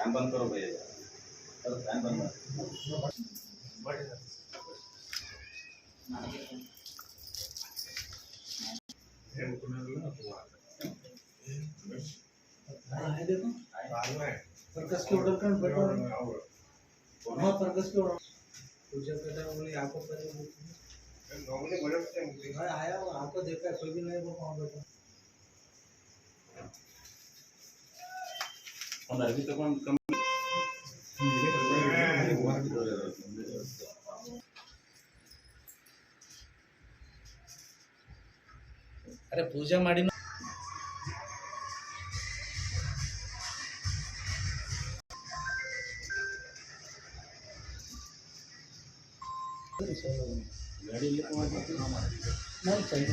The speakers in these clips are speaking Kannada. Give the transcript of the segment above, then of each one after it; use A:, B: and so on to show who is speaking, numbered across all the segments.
A: फैन बंद करो भैया सर, फैन बंद
B: सर्कस के ऑर्डर कर बैठो हाँ सर्कस के ऑर्डर पूजा करता है बोले आपको पर नॉर्मली बोले भाई आया वो आपको देखा है, कोई भी नहीं वो कहां बैठा
A: और अभी तो कम
B: अरे पूजा ಮಾಡಿ
A: गाड़ी लेके
B: नहीं चाहिए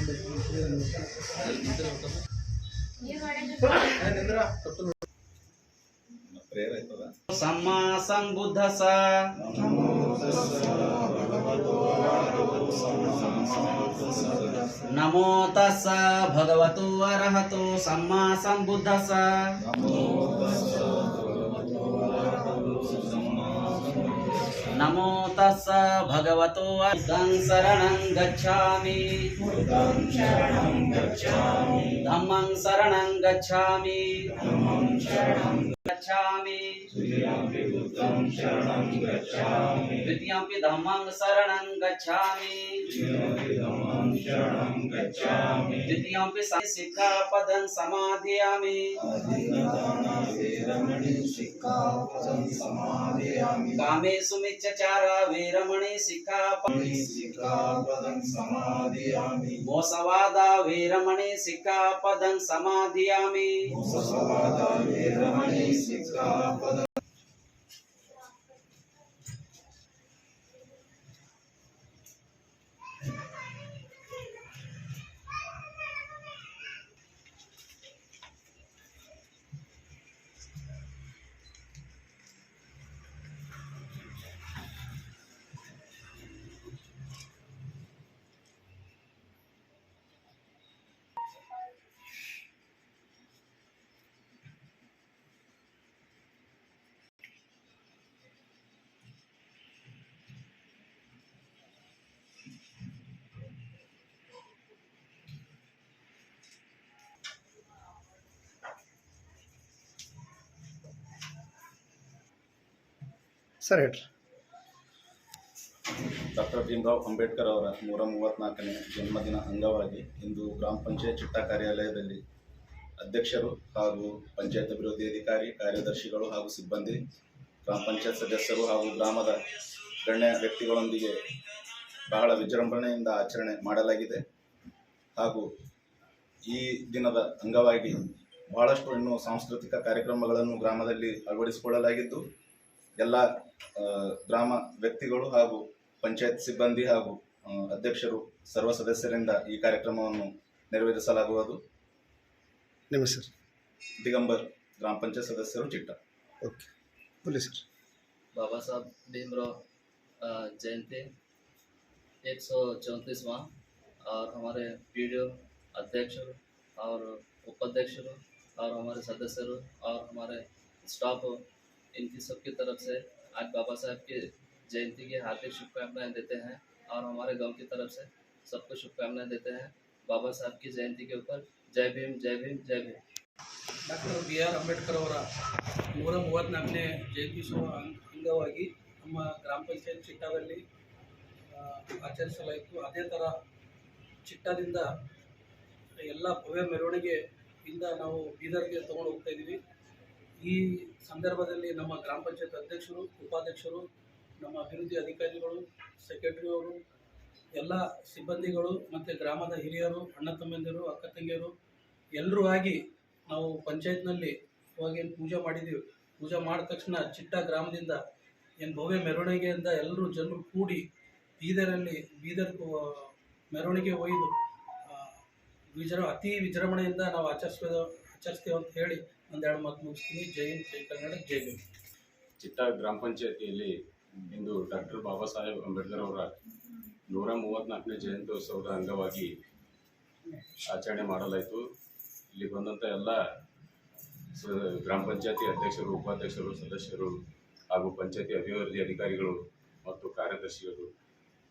A: प्रेयर आಯ್ತದ
C: सम्मा संबुद्धस नमो तस्स भगवतो अरहतो सम्मा संबुद्धस नमो तस्स भगवतो बुद्धं शरणं गच्छामि धम्मं शरणं गच्छामि द्वितीयंपि धम्मं शरणं गच्छामि द्वितीयंपि सिक्खापदं समादयामि कामेषु मिच्छाचारा वीरमणि सिक्खापदं समादयामि मोसवादा वीरमणि सिक्खापदं समादयामि
B: ಸರ್ ಹೇಳ್ರಿ
A: ಡಾಕ್ಟರ್ ಭೀಮರಾವ್ ಅಂಬೇಡ್ಕರ್ ಅವರ 134ನೇ ಜನ್ಮದಿನ ಅಂಗವಾಗಿ ಇಂದು ಗ್ರಾಮ ಪಂಚಾಯತ್ ಚಿಟ್ಟ ಕಾರ್ಯಾಲಯದಲ್ಲಿ ಅಧ್ಯಕ್ಷರು ಹಾಗೂ ಪಂಚಾಯತ್ ಅಭಿವೃದ್ಧಿ ಅಧಿಕಾರಿ, ಕಾರ್ಯದರ್ಶಿಗಳು ಹಾಗೂ ಸಿಬ್ಬಂದಿ, ಗ್ರಾಮ ಪಂಚಾಯತ್ ಸದಸ್ಯರು ಹಾಗೂ ಗ್ರಾಮದ ಗಣ್ಯ ವ್ಯಕ್ತಿಗಳೊಂದಿಗೆ ಬಹಳ ವಿಜೃಂಭಣೆಯಿಂದ ಆಚರಣೆ ಮಾಡಲಾಗಿದೆ. ಹಾಗೂ ಈ ದಿನದ ಅಂಗವಾಗಿ ಬಹಳಷ್ಟು ಇನ್ನೂ ಸಾಂಸ್ಕೃತಿಕ ಕಾರ್ಯಕ್ರಮಗಳನ್ನು ಗ್ರಾಮದಲ್ಲಿ ಅಳವಡಿಸಿಕೊಳ್ಳಲಾಗಿದ್ದು, ಎಲ್ಲ ಗ್ರಾಮ ವ್ಯಕ್ತಿಗಳು ಹಾಗೂ ಪಂಚಾಯತ್ ಸಿಬ್ಬಂದಿ ಹಾಗೂ ಅಧ್ಯಕ್ಷರು ಸರ್ವ ಸದಸ್ಯರಿಂದ ಈ ಕಾರ್ಯಕ್ರಮವನ್ನು ನೆರವೇರಿಸಲಾಗುವುದು.
B: ನಿಮ್ಮ ಸರ್
A: ದಿಗಂಬರ್, ಗ್ರಾಮ ಪಂಚಾಯತ್ ಸದಸ್ಯರು, ಚಿಟ್ಟ.
B: ओके बोलिए सर।
D: बाबा साहब भीमराव जयंती 134वां और हमारे पीडीओ अध्यक्ष और उपाध्यक्ष और हमारे सदस्य और हमारे स्टाफ, इनकी सबकी तरफ से आज बाबा साहब की जयंती की हार्दिक शुभकामनाएं देते हैं और हमारे गांव की तरफ से सबको शुभकामनाएं देते हैं। बाबा साहब की जयंती के ऊपर जय भीम जय भीम जय भीम।
E: ಡಾಕ್ಟರ್ BR ಅಂಬೇಡ್ಕರ್ ಅವರ 134ನೇ ಜಯಂತ್ಯುತ್ಸವ ಅಂಗವಾಗಿ ನಮ್ಮ ಗ್ರಾಮ ಪಂಚಾಯತ್ ಚಿಟ್ಟಾದಲ್ಲಿ ಆಚರಿಸಲಾಯಿತು. ಅದೇ ಥರ ಚಿಟ್ಟಾದಿಂದ ಎಲ್ಲ ಭವ್ಯ ಮೆರವಣಿಗೆಯಿಂದ ನಾವು ಬೀದರ್ಗೆ ತೊಗೊಂಡು ಹೋಗ್ತಾ ಇದ್ದೀವಿ. ಈ ಸಂದರ್ಭದಲ್ಲಿ ನಮ್ಮ ಗ್ರಾಮ ಪಂಚಾಯತ್ ಅಧ್ಯಕ್ಷರು, ಉಪಾಧ್ಯಕ್ಷರು, ನಮ್ಮ ಅಭಿವೃದ್ಧಿ ಅಧಿಕಾರಿಗಳು, ಸೆಕ್ರೆಟರಿಯವರು, ಎಲ್ಲ ಸಿಬ್ಬಂದಿಗಳು ಮತ್ತು ಗ್ರಾಮದ ಹಿರಿಯರು, ಅಣ್ಣ ತಮ್ಮಂದಿರು, ಅಕ್ಕ ತಂಗಿಯರು ಎಲ್ಲರೂ ಆಗಿ ನಾವು ಪಂಚಾಯತ್ನಲ್ಲಿ ಇವಾಗೇನು ಪೂಜೆ ಮಾಡಿದ್ದೀವಿ. ಪೂಜೆ ಮಾಡಿದ ತಕ್ಷಣ ಚಿಟ್ಟ ಗ್ರಾಮದಿಂದ ಏನು ಭವ್ಯ ಮೆರವಣಿಗೆಯಿಂದ ಎಲ್ಲರೂ ಜನರು ಕೂಡಿ ಬೀದರ್ ಮೆರವಣಿಗೆ ಒಯ್ದು ಅತಿ ವಿಜೃಂಭಣೆಯಿಂದ ನಾವು ಆಚರಿಸ್ತೇವೆ ಅಂತ ಹೇಳಿ ಒಂದೆರಡು ಮಾತು ಮುಗಿಸ್ತೀನಿ. ಜೈ ಹಿಂದ್, ಜೈ ಕರ್ನಾಟಕ, ಜೈ ಭೀಮ್.
F: ಚಿಟ್ಟ ಗ್ರಾಮ ಪಂಚಾಯತಿಯಲ್ಲಿ ಇಂದು ಡಾಕ್ಟರ್ ಬಾಬಾ ಸಾಹೇಬ್ ಅಂಬೇಡ್ಕರ್ ಅವರ 134ನೇ ಜಯಂತ್ಯೋತ್ಸವದ ಅಂಗವಾಗಿ ಆಚರಣೆ ಮಾಡಲಾಯಿತು. ಇಲ್ಲಿ ಬಂದಂಥ ಎಲ್ಲ ಗ್ರಾಮ ಪಂಚಾಯತಿ ಅಧ್ಯಕ್ಷರು, ಉಪಾಧ್ಯಕ್ಷರು, ಸದಸ್ಯರು ಹಾಗೂ ಪಂಚಾಯತಿ ಅಭಿವೃದ್ಧಿ ಅಧಿಕಾರಿಗಳು ಮತ್ತು ಕಾರ್ಯದರ್ಶಿಗಳು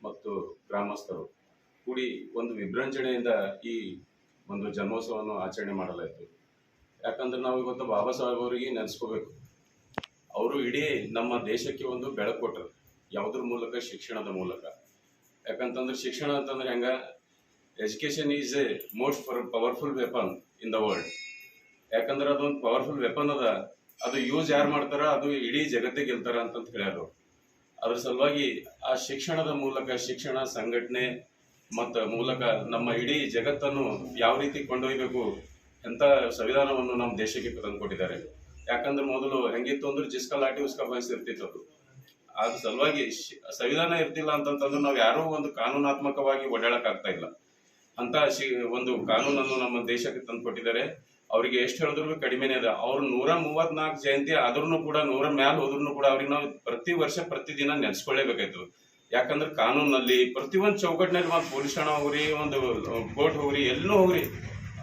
F: ಮತ್ತು ಗ್ರಾಮಸ್ಥರು ಕೂಡಿ ಒಂದು ವಿಜೃಂಭಣೆಯಿಂದ ಈ ಒಂದು ಜನ್ಮೋತ್ಸವವನ್ನು ಆಚರಣೆ ಮಾಡಲಾಯಿತು. ಯಾಕಂದ್ರೆ ನಾವು ಇವತ್ತು ಬಾಬಾ ಸಾಹೇಬ್ ಅವರಿಗೆ ನೆನೆಸ್ಕೋಬೇಕು. ಅವರು ಇಡೀ ನಮ್ಮ ದೇಶಕ್ಕೆ ಒಂದು ಬೆಳಕು ಕೊಟ್ಟರು. ಯಾವುದ್ರ ಮೂಲಕ? ಶಿಕ್ಷಣದ ಮೂಲಕ. ಯಾಕಂತಂದ್ರೆ ಶಿಕ್ಷಣ ಅಂತಂದ್ರೆ ಹೆಂಗ, education is A most powerful weapon in the world. ಯಾಕಂದ್ರೆ ಅದೊಂದು ಪವರ್ಫುಲ್ ವೆಪನ್ ಅದ. ಅದು ಯೂಸ್ ಯಾರು ಮಾಡ್ತಾರ ಅದು ಇಡೀ ಜಗತ್ತಿಗೆ ಗೆಲ್ತಾರ ಅಂತಂತ ಹೇಳ್ಯಾರು. ಅದ್ರ ಸಲುವಾಗಿ ಆ ಶಿಕ್ಷಣದ ಮೂಲಕ, ಶಿಕ್ಷಣ ಸಂಘಟನೆ ಮತ್ತು ಮೂಲಕ ನಮ್ಮ ಇಡೀ ಜಗತ್ತನ್ನು ಯಾವ ರೀತಿ ಕೊಂಡೊಯ್ಯಬೇಕು ಎಂತ ಸಂವಿಧಾನವನ್ನು ನಮ್ಮ ದೇಶಕ್ಕೆ ತಂದುಕೊಟ್ಟಿದ್ದಾರೆ. ಯಾಕಂದ್ರೆ ಮೊದಲು ಹೆಂಗಿತ್ತು ಅಂದ್ರೆ ಜಿಸ್ಕಾ ಲಾಠಿ ಉಸ್ಕಾ ಭೈಂಸ್ ಇರ್ತಿತ್ತು. ಅದ್ರ ಸಲುವಾಗಿ ಸಂವಿಧಾನ ಇರ್ತಿಲ್ಲ ಅಂತಂತಂದ್ರೆ ನಾವು ಯಾರೋ ಒಂದು ಕಾನೂನಾತ್ಮಕವಾಗಿ ಓಡಾಡಕ್ ಆಗ್ತಾ ಇಲ್ಲ. ಅಂತ ಒಂದು ಕಾನೂನನ್ನು ನಮ್ಮ ದೇಶಕ್ಕೆ ತಂದುಕೊಟ್ಟಿದ್ದಾರೆ. ಅವರಿಗೆ ಎಷ್ಟು ಹೇಳಿದ್ರು ಕಡಿಮೆನೇ ಅದ. ಅವ್ರು 134 ಜಯಂತಿ ಆದ್ರೂ ಕೂಡ 100 ಮ್ಯಾಲ್ ಹೋದ್ರೂ ಕೂಡ ಅವ್ರಿಗೆ ನಾವು ಪ್ರತಿ ವರ್ಷ ಪ್ರತಿದಿನ ನೆನೆಸ್ಕೊಳ್ಳೇಬೇಕಾಯ್ತು. ಯಾಕಂದ್ರೆ ಕಾನೂನಲ್ಲಿ ಪ್ರತಿಯೊಂದು ಚೌಕಟ್ಟಿನಲ್ಲಿ ಒಂದು ಪೊಲೀಸ್ ಠಾಣೆ ಹೋಗ್ರಿ, ಒಂದು ಕೋರ್ಟ್ ಹೋಗ್ರಿ, ಎಲ್ಲೂ ಹೋಗ್ರಿ,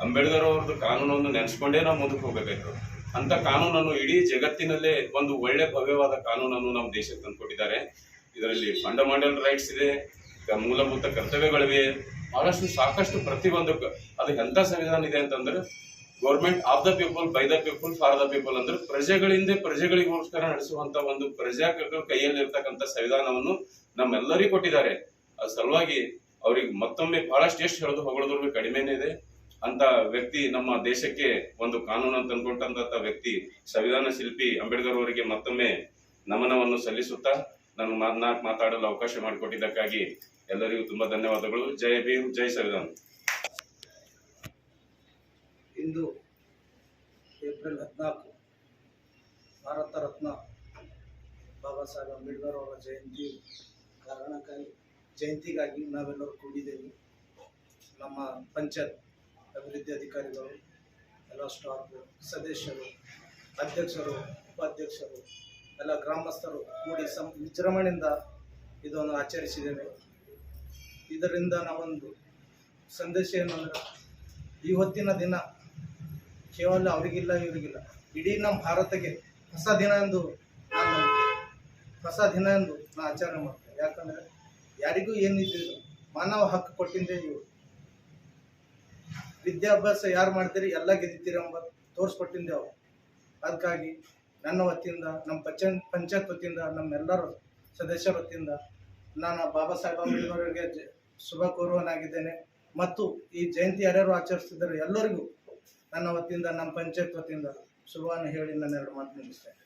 F: ಅಂಬೇಡ್ಕರ್ ಅವ್ರದ್ದು ಕಾನೂನನ್ನು ನೆನೆಸ್ಕೊಂಡೇ ನಾವು ಮುಂದಕ್ಕೆ ಹೋಗ್ಬೇಕಾಯ್ತು. ಅಂತ ಕಾನೂನನ್ನು ಇಡೀ ಜಗತ್ತಿನಲ್ಲೇ ಒಂದು ಒಳ್ಳೆ ಭವ್ಯವಾದ ಕಾನೂನನ್ನು ನಮ್ಮ ದೇಶಕ್ಕೆ ತಂದುಕೊಟ್ಟಿದ್ದಾರೆ. ಇದರಲ್ಲಿ ಫಂಡಮೆಂಟಲ್ ರೈಟ್ಸ್ ಇದೆ, ಮೂಲಭೂತ ಕರ್ತವ್ಯಗಳಿವೆ, ಬಹಳಷ್ಟು ಸಾಕಷ್ಟು ಪ್ರತಿಯೊಂದಕ್ಕೆ. ಅದು ಎಂಥ ಸಂವಿಧಾನ ಇದೆ ಅಂತಂದ್ರೆ government of the people, by the people, for the people. ಅಂದ್ರೆ ಪ್ರಜೆಗಳಿಂದ ಪ್ರಜೆಗಳಿಗೋಸ್ಕರ ನಡೆಸುವಂತ ಒಂದು ಪ್ರಜೆಗಳ ಕೈಯಲ್ಲಿ ಇರ್ತಕ್ಕಂಥ ಸಂವಿಧಾನವನ್ನು ನಮ್ಮೆಲ್ಲರಿಗೂ ಕೊಟ್ಟಿದ್ದಾರೆ. ಅದ್ ಸಲುವಾಗಿ ಅವ್ರಿಗೆ ಮತ್ತೊಮ್ಮೆ ಬಹಳಷ್ಟು ಎಷ್ಟು ಹೇಳೋದು ಹೊಗಳೋದ್ರ ಕಡಿಮೆನೇ ಇದೆ. ಅಂತ ವ್ಯಕ್ತಿ ನಮ್ಮ ದೇಶಕ್ಕೆ ಒಂದು ಕಾನೂನನ್ನು ತಂದುಕೊಟ್ಟಂತ ವ್ಯಕ್ತಿ ಸಂವಿಧಾನ ಶಿಲ್ಪಿ ಅಂಬೇಡ್ಕರ್ ಅವರಿಗೆ ಮತ್ತೊಮ್ಮೆ ನಮನವನ್ನು ಸಲ್ಲಿಸುತ್ತಾ ನಾನು ಮಾತಾಡಲು ಅವಕಾಶ ಮಾಡಿಕೊಟ್ಟಿದ್ದಕ್ಕಾಗಿ ಎಲ್ಲರಿಗೂ ತುಂಬಾ ಧನ್ಯವಾದಗಳು. ಜೈ ಭೀಮ್, ಜೈ ಸಂವಿಧಾನ.
B: ಇಂದು ಏಪ್ರಿಲ್ 14 ಭಾರತ ರತ್ನ ಬಾಬಾ ಸಾಹೇಬ್ ಅಂಬೇಡ್ಕರ್ ಅವರ ಜಯಂತಿಗಾಗಿ ನಾವೆಲ್ಲರೂ ಕೂಡಿದ್ದೇವೆ. ನಮ್ಮ ಪಂಚಾಯತ್ ಅಭಿವೃದ್ಧಿ ಅಧಿಕಾರಿಗಳು, ಎಲ್ಲ ಸ್ಟಾಫ್, ಸದಸ್ಯರು, ಅಧ್ಯಕ್ಷರು, ಉಪಾಧ್ಯಕ್ಷರು, ಎಲ್ಲ ಗ್ರಾಮಸ್ಥರು ಕೂಡಿ ವಿಜೃಂಭಣೆಯಿಂದ ಇದನ್ನು ಆಚರಿಸಿದ್ದೇವೆ. ಇದರಿಂದ ನಾವೊಂದು ಸಂದೇಶ ಏನಂದ್ರೆ ಇವತ್ತಿನ ದಿನ ಕೇವಲ ಅವರಿಗಿಲ್ಲ ಇವರಿಗಿಲ್ಲ, ಇಡೀ ನಮ್ಮ ಭಾರತಕ್ಕೆ ಹೊಸ ದಿನ ಎಂದು ನಾನು ಆಚರಣೆ ಮಾಡ್ತೇನೆ. ಯಾಕಂದರೆ ಯಾರಿಗೂ ಏನಿದ್ದಿಲ್ಲ, ಮಾನವ ಹಕ್ಕು ಕೊಟ್ಟಿದ್ದೆ ಇವರು. ವಿದ್ಯಾಭ್ಯಾಸ ಯಾರು ಮಾಡ್ತೀರಿ ಎಲ್ಲ ಗೆದ್ದಿದ್ದೀರಿ ಎಂಬುದು ತೋರಿಸ್ಕೊಟ್ಟಿದ್ದೆವು. ಅದಕ್ಕಾಗಿ ನನ್ನ ವತಿಯಿಂದ, ನಮ್ಮ ಪಂಚಾಯತ್ ವತಿಯಿಂದ, ನಮ್ಮೆಲ್ಲರ ಸದಸ್ಯರ ವತಿಯಿಂದ ನಾನು ಬಾಬಾ ಸಾಹೇಬ್ ಅಂಬೇಡ್ಕರ್ ಅವರಿಗೆ ಶುಭ ಕೋರುವನಾಗಿದ್ದೇನೆ. ಮತ್ತು ಈ ಜಯಂತಿ ಯಾರ್ಯಾರು ಆಚರಿಸ್ತಿದ್ದಾರೆ ಎಲ್ಲರಿಗೂ ನನ್ನ ವತಿಯಿಂದ, ನಮ್ಮ ಪಂಚಾಯತ್ ವತಿಯಿಂದ ಶುಭವನ್ನು ಹೇಳಿ ನನ್ನ 2 ಮಾತು ಮುಗಿಸ್ತೇನೆ.